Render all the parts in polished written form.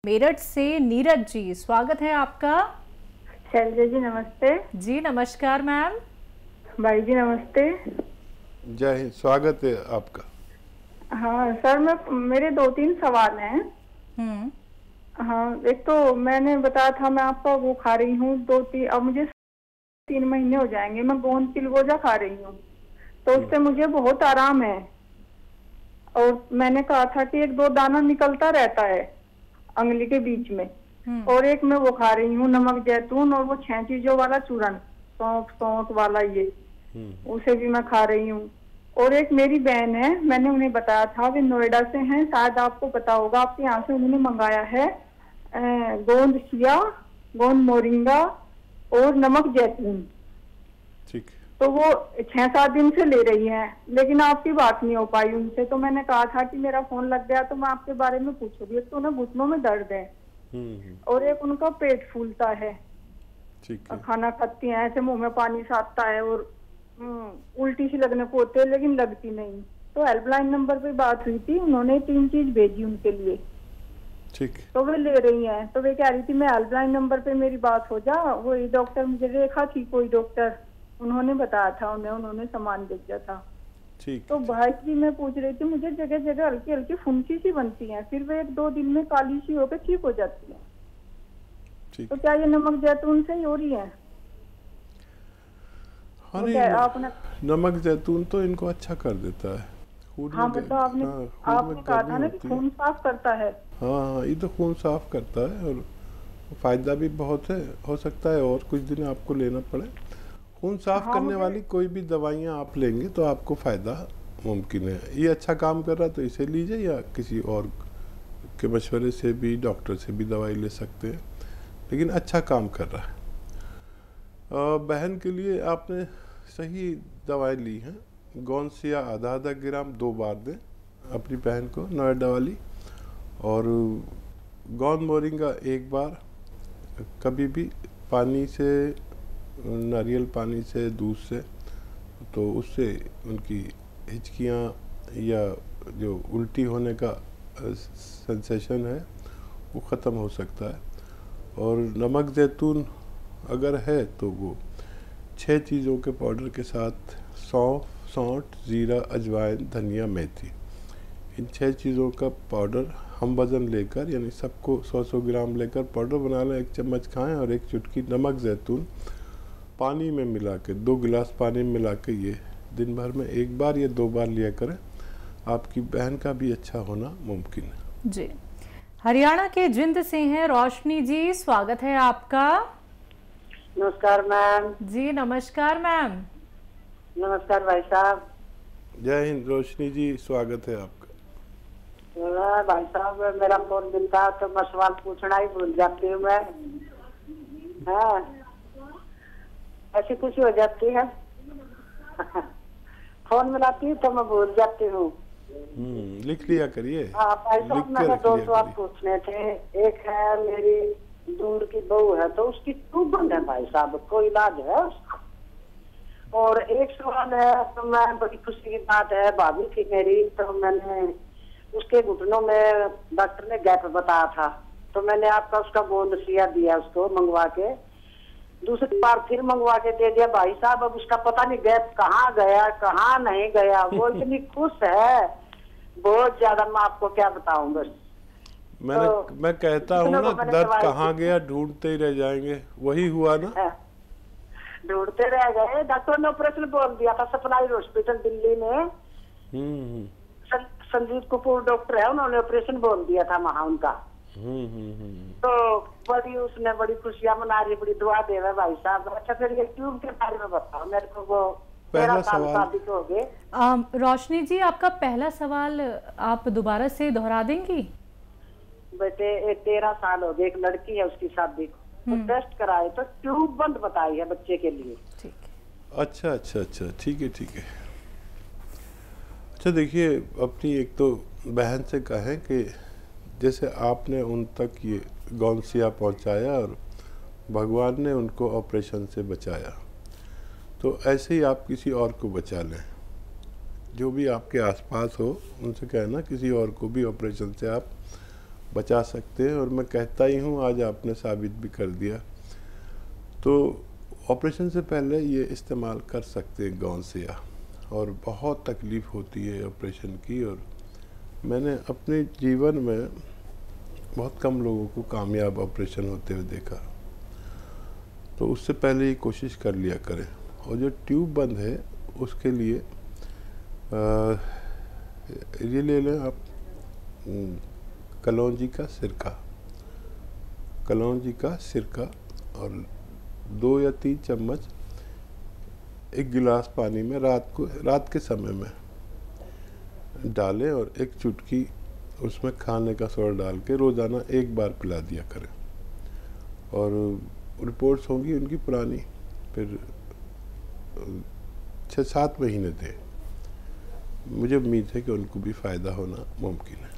मेरठ से नीरज जी, स्वागत है आपका। शैलजा जी नमस्ते। जी नमस्कार मैम। भाई जी नमस्ते। जय हिंद, स्वागत है आपका। हाँ सर, मेरे 2-3 सवाल हैं। हाँ, एक तो मैंने बताया था मैं आपको, वो खा रही हूँ 2-3, अब मुझे 3 महीने हो जाएंगे, मैं गोंद चिलगोजा खा रही हूँ, तो उससे मुझे बहुत आराम है। और मैंने कहा था कि 1-2 दाना निकलता रहता है अंगली के बीच में। और एक मैं वो खा रही हूँ नमक जैतून, और वो 6 चीजों वाला चूरन, सौंफ सौंठ वाला, ये उसे भी मैं खा रही हूँ। और एक मेरी बहन है, मैंने उन्हें बताया था, वे नोएडा से हैं, शायद आपको पता होगा, आपके यहाँ से उन्होंने मंगाया है गोंद चिया, गोंद मोरिंगा और नमक जैतून। ठीक। तो वो 6-7 दिन से ले रही हैं, लेकिन आपकी बात नहीं हो पाई उनसे। तो मैंने कहा था कि मेरा फोन लग गया तो मैं आपके बारे में पूछूंगी। एक तो उन्हें घुटनों में दर्द है और एक उनका पेट फूलता है, ठीक है। खाना खाती हैं ऐसे मुंह में पानी सा आता है और उल्टी सी लगने को होती है, लेकिन लगती नहीं। तो हेल्पलाइन नंबर पे बात हुई थी, उन्होंने 3 चीज भेजी उनके लिए। ठीक। तो वे ले रही हैं, तो वे कह रही थी मैं हेल्पलाइन नंबर पे मेरी बात हो जा। वही डॉक्टर, मुझे रेखा थी कोई डॉक्टर, उन्होंने बताया था उन्होंने सामान भेजा था। ठीक। तो भाई जी मैं पूछ रही थी, मुझे जगह जगह हल्की हल्की फुंसी सी बनती हैं, फिर वे 1-2 दिन में काली सी होकर ठीक हो जाती है। तो क्या ये नमक जैतून से ही हो रही है? हाँ, नहीं, आपने नमक जैतून तो इनको अच्छा कर देता है। हाँ मतलब आपने कहा था ना कि खून साफ करता है। हाँ, ये तो खून साफ करता है और फायदा भी बहुत है। हो सकता है और कुछ दिन आपको लेना पड़े। खून साफ करने वाली कोई भी दवाइयाँ आप लेंगे तो आपको फायदा मुमकिन है। ये अच्छा काम कर रहा तो इसे लीजिए, या किसी और के मशवरे से भी, डॉक्टर से भी दवाई ले सकते हैं, लेकिन अच्छा काम कर रहा है। बहन के लिए आपने सही दवाई ली है। गोंसिया आधा ग्राम 2 बार दें अपनी बहन को, नोएडा वाली। और गोंद मोरिंगा 1 बार, कभी भी पानी से, नारियल पानी से, दूध से, तो उससे उनकी हिचकियाँ या जो उल्टी होने का सेंसेशन है वो ख़त्म हो सकता है। और नमक जैतून अगर है तो वो 6 चीज़ों के पाउडर के साथ सौंफ, सौंठ, जीरा, अजवाइन, धनिया, मेथी, इन 6 चीज़ों का पाउडर हम वज़न लेकर, यानी सबको 100-100 ग्राम लेकर पाउडर बना लें, 1 चम्मच खाएं। और 1 चुटकी नमक जैतून पानी में मिला के, 2 गिलास पानी में मिला के, ये दिन भर में 1 बार या 2 बार लिया करें। आपकी बहन का भी अच्छा होना मुमकिन है। जी। हरियाणा के जिंद से हैं रोशनी जी, स्वागत है आपका। नमस्कार मैम। जी नमस्कार मैम। नमस्कार भाई साहब। जय हिंद रोशनी जी, स्वागत है आपका। भाई साहब मेरा फोन मिलता है तो मैं सवाल पूछना ही भूल जाती हूँ मैं। हाँ, ऐसी खुशी हो जाती है फोन मिलाती हूँ तो मैं भूल जाती हूँ। लिख लिया करिए। हाँ भाई साहब, मैंने 2 सवाल पूछने थे। एक है, मेरी दूर की बहू है तो उसकी ट्यूब बंद है भाई साहब, कोई इलाज है उसका? और एक सवाल है, तो मैं, बड़ी खुशी की बात है, भाभी थी मेरी, तो मैंने उसके घुटनों में डॉक्टर ने गैप बताया था, तो मैंने आपका उसका गोंद सिया दिया उसको मंगवा के, दूसरी बार फिर मंगवा के दे दिया भाई साहब। अब उसका पता नहीं गैप कहाँ गया कहाँ नहीं गया, वो इतनी खुश है बहुत ज्यादा, मैं आपको क्या बताऊं। बस मैं कहता हूँ ना, दर्द कहाँ गया ढूंढते ही रह जाएंगे, वही हुआ ना। ढूंढते रह गए, डॉक्टर ने ऑपरेशन बोल दिया था सप्लाई हॉस्पिटल दिल्ली में। संजीव कपूर डॉक्टर है, उन्होंने ऑपरेशन बोल दिया था वहाँ उनका। तो बड़ी, उसने बड़ी खुशियाँ मना रही, बड़ी दुआ दे रहा भाई साहब। अच्छा फिर ये ट्यूब के बारे में बताओ मेरे को। वो पहला सवाल शादी हो गए। रोशनी जी, आपका पहला सवाल आप दोबारा से दोहरा देंगी? बेटे 13 साल हो गए, एक लड़की है उसकी शादी को, तो टेस्ट कराए तो ट्यूब बंद बताई है बच्चे के लिए। ठीक। अच्छा, ठीक है। अच्छा देखिए, अपनी एक तो बहन से कहें कि जैसे आपने उन तक ये गौंसिया पहुंचाया और भगवान ने उनको ऑपरेशन से बचाया, तो ऐसे ही आप किसी और को बचा लें। जो भी आपके आसपास हो उनसे कहना किसी और को भी ऑपरेशन से आप बचा सकते हैं। और मैं कहता ही हूँ, आज आपने साबित भी कर दिया। तो ऑपरेशन से पहले ये इस्तेमाल कर सकते हैं गौनसिया, और बहुत तकलीफ़ होती है ऑपरेशन की। और मैंने अपने जीवन में बहुत कम लोगों को कामयाब ऑपरेशन होते हुए देखा। तो उससे पहले ही कोशिश कर लिया करें। और जो ट्यूब बंद है उसके लिए ये ले लें आप, कलौंजी का सिरका, कलौंजी का सिरका, और 2 या 3 चम्मच 1 गिलास पानी में रात के समय में डालें, और 1 चुटकी उसमें खाने का सोडा डाल के रोज़ाना 1 बार पिला दिया करें। और रिपोर्ट्स होंगी उनकी पुरानी, फिर 6-7 महीने दें। मुझे उम्मीद है कि उनको भी फ़ायदा होना मुमकिन है।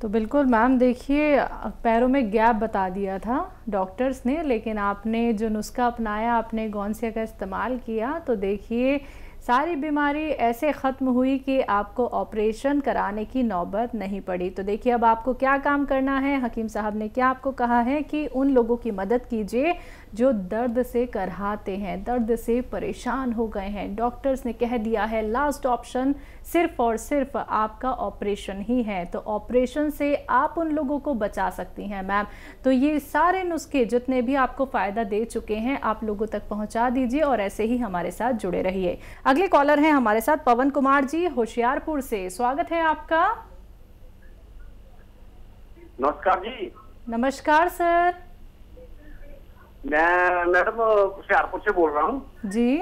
तो बिल्कुल मैम, देखिए पैरों में गैप बता दिया था डॉक्टर्स ने, लेकिन आपने जो नुस्खा अपनाया, आपने गौनसिया का इस्तेमाल किया, तो देखिए सारी बीमारी ऐसे ख़त्म हुई कि आपको ऑपरेशन कराने की नौबत नहीं पड़ी। तो देखिए अब आपको क्या काम करना है, हकीम साहब ने क्या आपको कहा है कि उन लोगों की मदद कीजिए जो दर्द से करहाते हैं, दर्द से परेशान हो गए हैं। डॉक्टर्स ने कह दिया है लास्ट ऑप्शन सिर्फ और सिर्फ आपका ऑपरेशन ही है, तो ऑपरेशन से आप उन लोगों को बचा सकती हैं मैम। तो ये सारे नुस्खे जितने भी आपको फ़ायदा दे चुके हैं आप लोगों तक पहुंचा दीजिए, और ऐसे ही हमारे साथ जुड़े रहिए। अगले कॉलर हैं हमारे साथ पवन कुमार जी होशियारपुर से, स्वागत है आपका। नमस्कार जी। नमस्कार सर। मैं मैडम होशियारपुर से बोल रहा हूँ जी।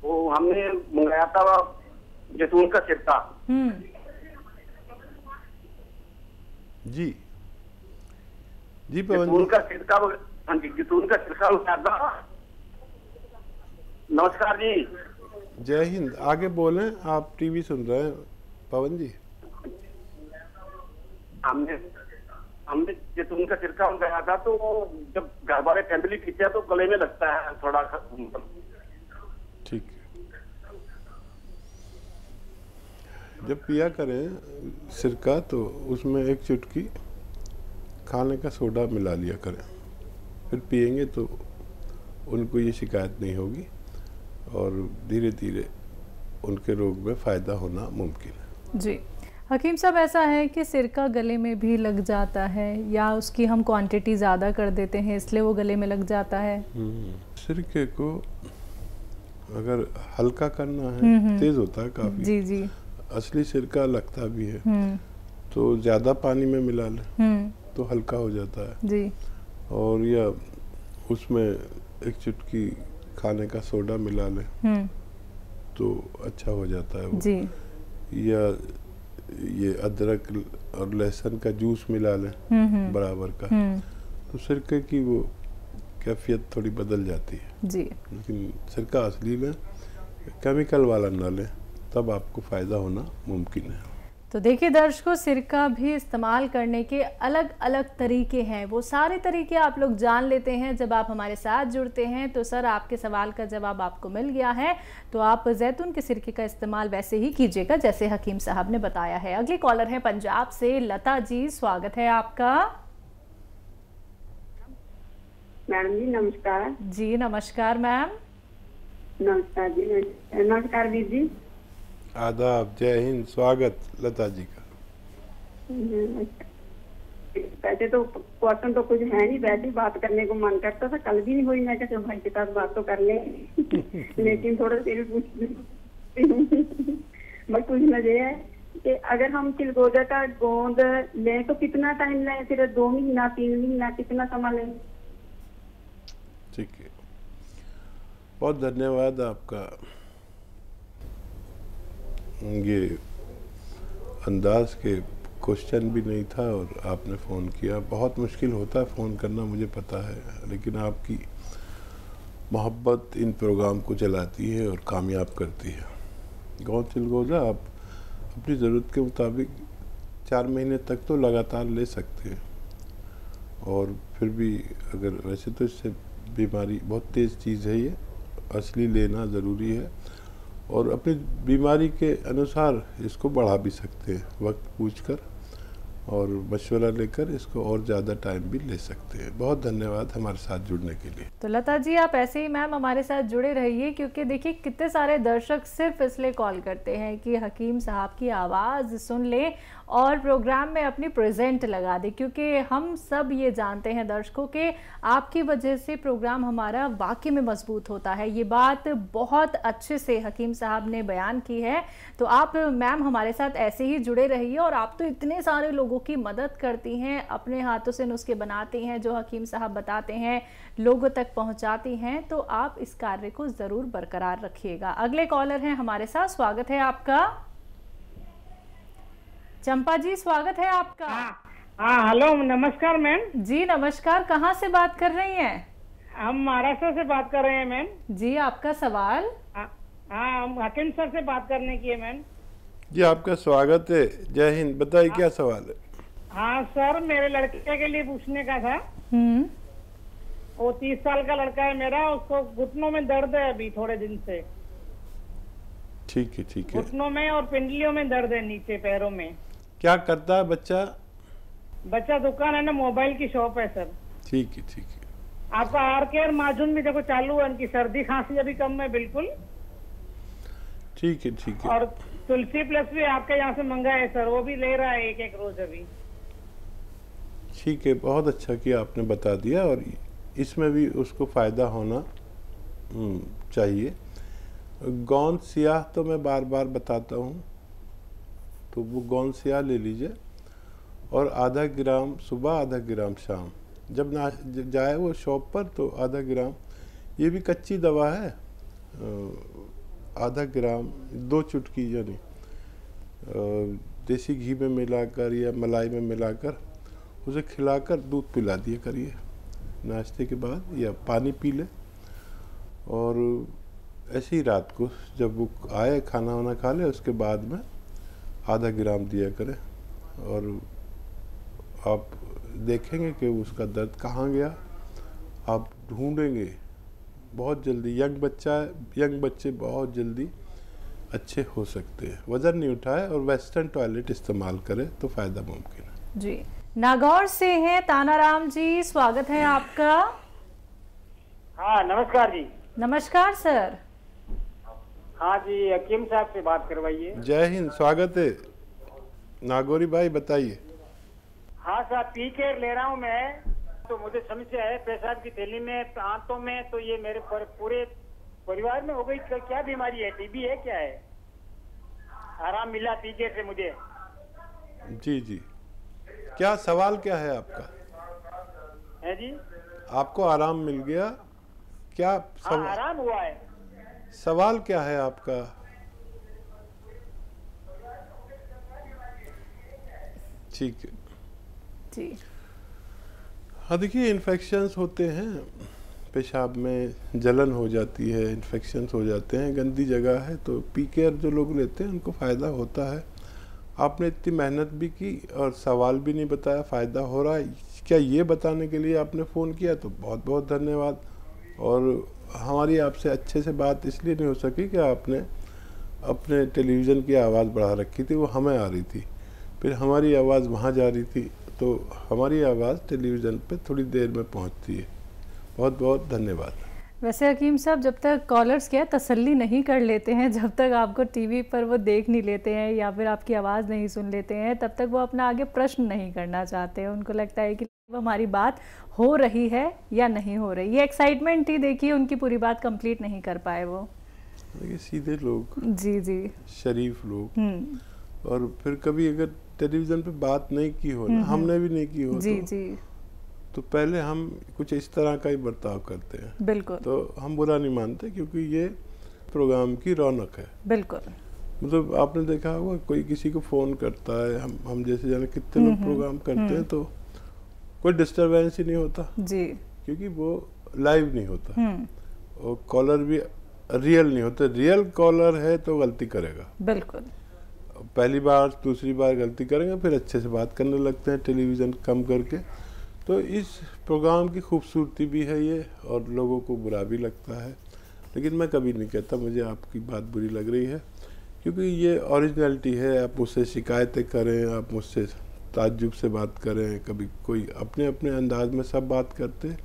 वो हमने मंगाया था जैतून का सिरका। जी जी पवन जैतून का सिरका, हाँ जी, जैतून का सिरका मंगाया था। नमस्कार जी। जय हिंद, आगे बोलें, आप टीवी सुन रहे हैं पवन जी। हमने जैतून का सिरका मंगाया था, तो जब घर वाले फैमिली पीते हैं तो गले में लगता है थोड़ा। ठीक है, जब पिया करें सिरका तो उसमें 1 चुटकी खाने का सोडा मिला लिया करें, फिर पिएंगे तो उनको ये शिकायत नहीं होगी, और धीरे धीरे उनके रोग में फ़ायदा होना मुमकिन है। जी हकीम साहब, ऐसा है कि सिरका गले में भी लग जाता है, या उसकी हम क्वांटिटी ज़्यादा कर देते हैं इसलिए वो गले में लग जाता है? सिरके को अगर हल्का करना है, तेज़ होता है काफ़ी। जी जी। असली सिरका लगता भी है, तो ज़्यादा पानी में मिला लें तो हल्का हो जाता है जी। और या उसमें 1 चुटकी खाने का सोडा मिला लें तो अच्छा हो जाता है वो जी। या ये अदरक और लहसुन का जूस मिला लें बराबर का, तो सिरके की वो कैफियत थोड़ी बदल जाती है जी। लेकिन सिरका असली लें, केमिकल वाला ना लें, तब आपको फ़ायदा होना मुमकिन है। तो देखिए दर्शकों, सिरका भी इस्तेमाल करने के अलग अलग तरीके हैं, वो सारे तरीके आप लोग जान लेते हैं जब आप हमारे साथ जुड़ते हैं। तो सर, आपके सवाल का जवाब आपको मिल गया है, तो आप जैतून के सिरके का इस्तेमाल वैसे ही कीजिएगा जैसे हकीम साहब ने बताया है। अगले कॉलर है पंजाब से लता जी, स्वागत है आपका। मैडम जी नमस्कार। जी नमस्कार मैम। नमस्कार जी। नमस्कार वीर जी। आदाब, जय हिंद, स्वागत लता जी का। वैसे तो क्वेश्चन तो कुछ है नहीं, वैसे ही बात करने को मन करता था, कल भी नहीं हुई, मैं क्या भाई के साथ बात तो कर ले लेकिन थोड़ा देर बस पूछना ये है कि अगर हम चिलगोजा का गोंद लें तो कितना टाइम लें, सिर्फ 2 महीना 3 महीना, कितना समय लें? ठीक है, बहुत धन्यवाद आपका। ये अंदाज के क्वेश्चन भी नहीं था और आपने फ़ोन किया। बहुत मुश्किल होता है फ़ोन करना, मुझे पता है, लेकिन आपकी मोहब्बत इन प्रोग्राम को चलाती है और कामयाब करती है। गोंद चिलगोजा आप अपनी ज़रूरत के मुताबिक 4 महीने तक तो लगातार ले सकते हैं, और फिर भी अगर वैसे तो इससे बीमारी बहुत तेज़ चीज़ है, ये असली लेना ज़रूरी है, और अपनी बीमारी के अनुसार इसको बढ़ा भी सकते हैं वक्त पूछकर। और मशवरा लेकर इसको और ज़्यादा टाइम भी ले सकते हैं। बहुत धन्यवाद हमारे साथ जुड़ने के लिए। तो लता जी आप ऐसे ही मैम हमारे साथ जुड़े रहिए, क्योंकि देखिए कितने सारे दर्शक सिर्फ इसलिए कॉल करते हैं कि हकीम साहब की आवाज़ सुन लें और प्रोग्राम में अपनी प्रेजेंट लगा दें, क्योंकि हम सब ये जानते हैं दर्शकों के आपकी वजह से प्रोग्राम हमारा वाकई में मजबूत होता है। ये बात बहुत अच्छे से हकीम साहब ने बयान की है। तो आप मैम हमारे साथ ऐसे ही जुड़े रहिए। और आप तो इतने सारे लोगों की मदद करती हैं, अपने हाथों से नुस्खे बनाती हैं, जो हकीम साहब बताते हैं लोगों तक पहुंचाती हैं, तो आप इस कार्य को ज़रूर बरकरार रखिएगा। अगले कॉलर हैं हमारे साथ, स्वागत है आपका। चंपा जी स्वागत है आपका। हाँ हेलो नमस्कार मैम। जी नमस्कार, कहाँ से बात कर रही हैं? हम महाराष्ट्र से बात कर रहे हैं मैम। जी आपका सवाल? हाँ हम हकीम सर से बात करने की है मैम। जी आपका स्वागत है, जय हिंद। बताइए क्या सवाल है? हाँ सर मेरे लड़के के लिए पूछने का था। वो 30 साल का लड़का है मेरा, उसको घुटनों में दर्द है अभी थोड़े दिन से। ठीक है ठीक है। घुटनों में और पिंडलियों में दर्द है, नीचे पैरों में। क्या करता है बच्चा? बच्चा दुकान है ना, मोबाइल की शॉप है सर। ठीक है ठीक है। आपका आर केयर माजून भी देखो चालू है, उनकी सर्दी खांसी अभी कम है बिल्कुल। ठीक है ठीक है। और तुलसी प्लस भी आपके यहाँ से मंगा है सर, वो भी ले रहा है एक रोज अभी। ठीक है, बहुत अच्छा किया आपने बता दिया। और इसमें भी उसको फ़ायदा होना चाहिए। गोंद स्याह तो मैं बार बार बताता हूँ, तो वो गोंद स्याह ले लीजिए और आधा ग्राम सुबह आधा ग्राम शाम, जब ना जाए वो शॉप पर तो आधा ग्राम, ये भी कच्ची दवा है, आधा ग्राम 2 चुटकी यानी देसी घी में मिलाकर या मलाई में मिलाकर उसे खिलाकर दूध पिला दिया करिए नाश्ते के बाद, या पानी पी ले। और ऐसे ही रात को जब वो आए खाना वाना खा ले उसके बाद में आधा ग्राम दिया करें। और आप देखेंगे कि उसका दर्द कहाँ गया, आप ढूंढेंगे बहुत जल्दी। यंग बच्चे बहुत जल्दी अच्छे हो सकते हैं। वजन नहीं उठाए और वेस्टर्न टॉयलेट इस्तेमाल करें तो फ़ायदा मुमकिन है। जी नागौर से हैं तानाराम जी, स्वागत है आपका। हाँ नमस्कार जी। नमस्कार सर। हाँ जी हकीम साहब से बात करवाइए। जय हिंद, स्वागत है नागौरी भाई, बताइए। हाँ सर पी केयर ले रहा हूँ मैं, तो मुझे समस्या है पेशाब की थैली में, आंतों में, तो ये मेरे पूरे परिवार में हो गई। क्या बीमारी है, टीबी है क्या है? आराम मिला पी केयर से मुझे। जी जी, क्या सवाल क्या है आपका? है जी आपको आराम मिल गया क्या? हाँ आराम हुआ है। सवाल क्या है आपका? ठीक है जी। हाँ देखिए, इन्फेक्शंस होते हैं, पेशाब में जलन हो जाती है, इन्फेक्शंस हो जाते हैं, गंदी जगह है, तो पी केयर जो लोग लेते हैं उनको फ़ायदा होता है। आपने इतनी मेहनत भी की और सवाल भी नहीं बताया, फ़ायदा हो रहा है क्या ये बताने के लिए आपने फ़ोन किया, तो बहुत बहुत धन्यवाद। और हमारी आपसे अच्छे से बात इसलिए नहीं हो सकी कि आपने अपने टेलीविज़न की आवाज़ बढ़ा रखी थी, वो हमें आ रही थी, फिर हमारी आवाज़ वहाँ जा रही थी, तो हमारी आवाज़ टेलीविज़न पे थोड़ी देर में पहुँचती है। बहुत बहुत धन्यवाद। वैसे हकीम साहब जब तक कॉलर्स क्या तसल्ली नहीं कर लेते हैं, जब तक आपको टीवी पर वो देख नहीं लेते हैं या फिर आपकी आवाज़ नहीं सुन लेते हैं, तब तक वो अपना आगे प्रश्न नहीं करना चाहते हैं। उनको लगता है कि हमारी बात हो रही है या नहीं हो रही। ये एक्साइटमेंट ही देखिए उनकी पूरी बात कंप्लीट नहीं कर पाए वो। देखिए सीधे लोग, जी जी, शरीफ लोग, और फिर कभी अगर टेलीविज़न पे बात नहीं की हो ना, हमने भी नहीं की हो, जी जी, तो पहले हम कुछ इस तरह का ही बर्ताव करते हैं। बिल्कुल। तो हम बुरा नहीं मानते, क्योंकि ये प्रोग्राम की रौनक है। बिल्कुल। मतलब आपने देखा होगा कोई किसी को फ़ोन करता है, हम जैसे जाने कितने लोग प्रोग्राम करते हैं, तो कोई डिस्टर्बेंस ही नहीं होता जी, क्योंकि वो लाइव नहीं होता और कॉलर भी रियल नहीं होते। रियल कॉलर है तो गलती करेगा, बिल्कुल, पहली बार दूसरी बार गलती करेंगे, फिर अच्छे से बात करने लगते हैं टेलीविज़न कम करके। तो इस प्रोग्राम की खूबसूरती भी है ये, और लोगों को बुरा भी लगता है, लेकिन मैं कभी नहीं कहता मुझे आपकी बात बुरी लग रही है, क्योंकि ये ओरिजिनलिटी है। आप मुझसे शिकायतें करें, आप मुझसे ताज्जुब से बात करें, कभी कोई अपने अपने अंदाज में सब बात करते,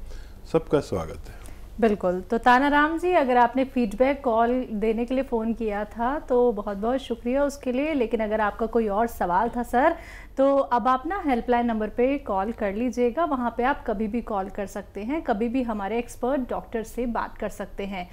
सबका स्वागत है। बिल्कुल। तो तानाराम जी, अगर आपने फीडबैक कॉल देने के लिए फ़ोन किया था तो बहुत बहुत शुक्रिया उसके लिए, लेकिन अगर आपका कोई और सवाल था सर, तो अब आप ना हेल्पलाइन नंबर पे कॉल कर लीजिएगा, वहाँ पे आप कभी भी कॉल कर सकते हैं, कभी भी हमारे एक्सपर्ट डॉक्टर से बात कर सकते हैं।